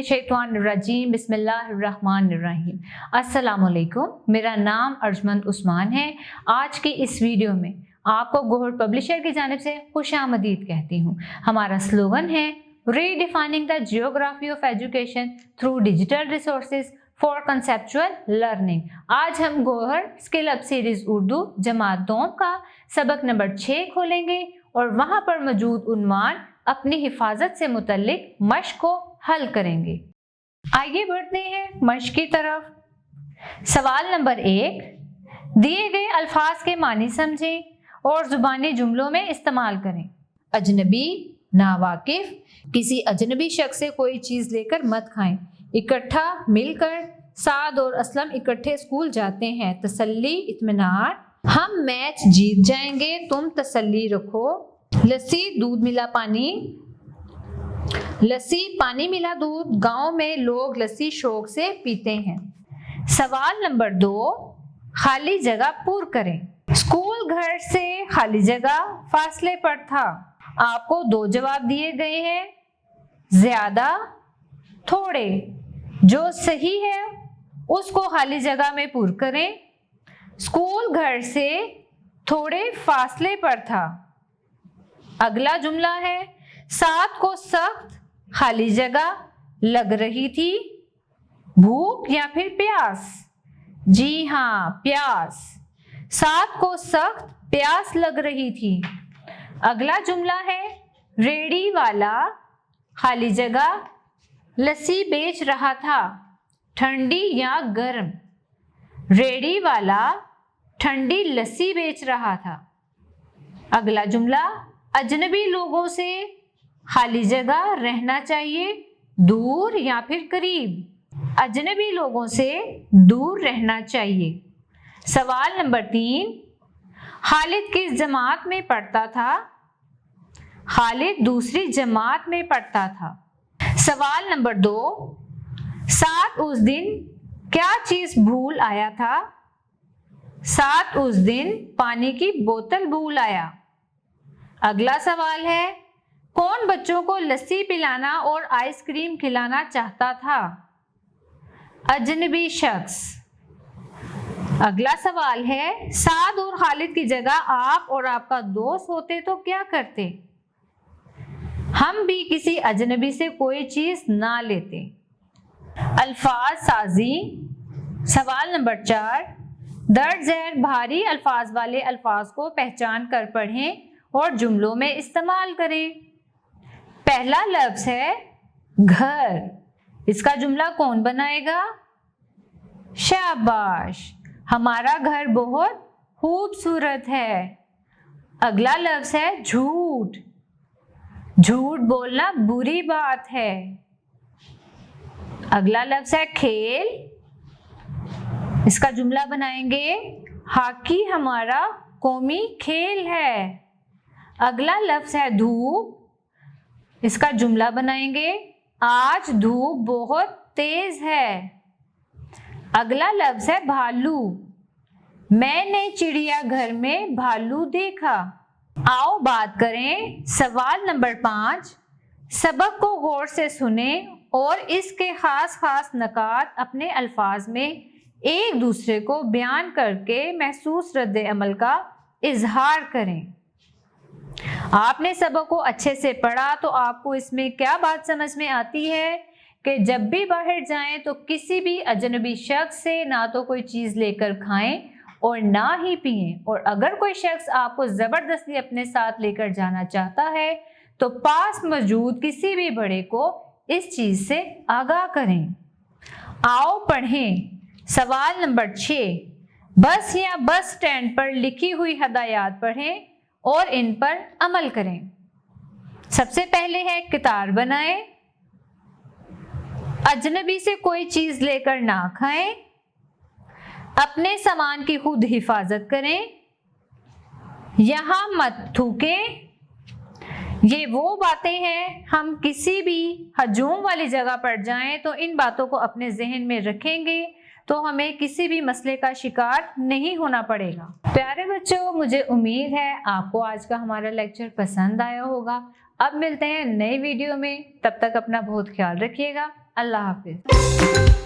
मिनश्शैतानिर्रजीम बिस्मिल्लाहिर्रहमानिर्रहीम। अस्सलाम वालेकुम। मेरा नाम अर्जमंद उस्मान है। आज की इस वीडियो में आपको गोहर पब्लिशर की जानिब से खुशामदीद कहती हूँ। हमारा स्लोगन है redefining the geography of education through digital resources for conceptual learning. आज हम Gohar skill up series Urdu जमात दोम का सबक नंबर 6 खोलेंगे और वहाँ पर मौजूद उन्वान अपनी हिफाजत से मुतल्लिक मश्क को हल करेंगे। आइए बढ़ते हैं मश्क की तरफ। सवाल नंबर 1, दिए गए अल्फाज के मानी समझें और जुबानी जुमलों में इस्तेमाल करें। अजनबी, नावाकिफ, किसी अजनबी शख्स से कोई चीज़ लेकर मत खाएं। इकट्ठा, मिलकर, साद और असलम इकट्ठे स्कूल जाते हैं। तसल्ली, इत्मीनान, हम मैच जीत जाएंगे, तुम तसल्ली रखो। लस्सी, दूध मिला पानी, लस्सी पानी मिला दूध, गांव में लोग लस्सी शौक से पीते हैं। सवाल नंबर 2, खाली जगह पूर करें। स्कूल घर से खाली जगह फासले पर था। आपको 2 जवाब दिए गए हैं, ज्यादा, थोड़े। जो सही है उसको खाली जगह में पूर करें। स्कूल घर से थोड़े फासले पर था। अगला जुमला है, साथ को सख्त खाली जगह लग रही थी। भूख या फिर प्यास? जी हाँ, प्यास। साथ को सख्त प्यास लग रही थी। अगला जुमला है, रेड़ी वाला खाली जगह लस्सी बेच रहा था। ठंडी या गर्म? रेड़ी वाला ठंडी लस्सी बेच रहा था। अगला जुमला, अजनबी लोगों से खाली जगह रहना चाहिए, दूर या फिर करीब? अजनबी लोगों से दूर रहना चाहिए। सवाल नंबर 3, खालिद किस जमात में पढ़ता था? खालिद दूसरी जमात में पढ़ता था। सवाल नंबर 2, साथ उस दिन क्या चीज भूल आया था? साथ उस दिन पानी की बोतल भूल आया। अगला सवाल है, कौन बच्चों को लस्सी पिलाना और आइसक्रीम खिलाना चाहता था? अजनबी शख्स। अगला सवाल है, साद और खालिद की जगह आप और आपका दोस्त होते तो क्या करते? हम भी किसी अजनबी से कोई चीज ना लेते। अल्फाज साजी। सवाल नंबर 4, दर्ज झैल भारी अल्फाज वाले अल्फाज को पहचान कर पढ़ें और जुमलों में इस्तेमाल करें। पहला लफ्ज है घर। इसका जुमला कौन बनाएगा? शाबाश, हमारा घर बहुत खूबसूरत है। अगला लफ्ज है झूठ। झूठ बोलना बुरी बात है। अगला लफ्ज है खेल। इसका जुमला बनाएंगे, हॉकी हमारा कौमी खेल है। अगला लफ्ज है धूप। इसका जुमला बनाएंगे, आज धूप बहुत तेज है। अगला लफ्ज है भालू। मैंने चिड़ियाघर में भालू देखा। आओ बात करें सवाल नंबर 5। सबक को गौर से सुने और इसके खास खास नकात अपने अल्फाज में एक दूसरे को बयान करके महसूस रद्द अमल का इजहार करें। आपने सबक को अच्छे से पढ़ा तो आपको इसमें क्या बात समझ में आती है कि जब भी बाहर जाएं तो किसी भी अजनबी शख्स से ना तो कोई चीज़ लेकर खाएं और ना ही पिएं, और अगर कोई शख्स आपको ज़बरदस्ती अपने साथ लेकर जाना चाहता है तो पास मौजूद किसी भी बड़े को इस चीज़ से आगाह करें। आओ पढ़ें। सवाल नंबर 6, बस या बस स्टैंड पर लिखी हुई हदायत पढ़ें और इन पर अमल करें। सबसे पहले है कितार बनाएं। अजनबी से कोई चीज लेकर ना खाएं। अपने सामान की खुद हिफाजत करें। यहां मत थूकें। ये वो बातें हैं, हम किसी भी हजूम वाली जगह पर जाएं तो इन बातों को अपने जहन में रखेंगे तो हमें किसी भी मसले का शिकार नहीं होना पड़ेगा। प्यारे बच्चों, मुझे उम्मीद है आपको आज का हमारा लेक्चर पसंद आया होगा। अब मिलते हैं नई वीडियो में, तब तक अपना बहुत ख्याल रखिएगा। اللہ حافظ.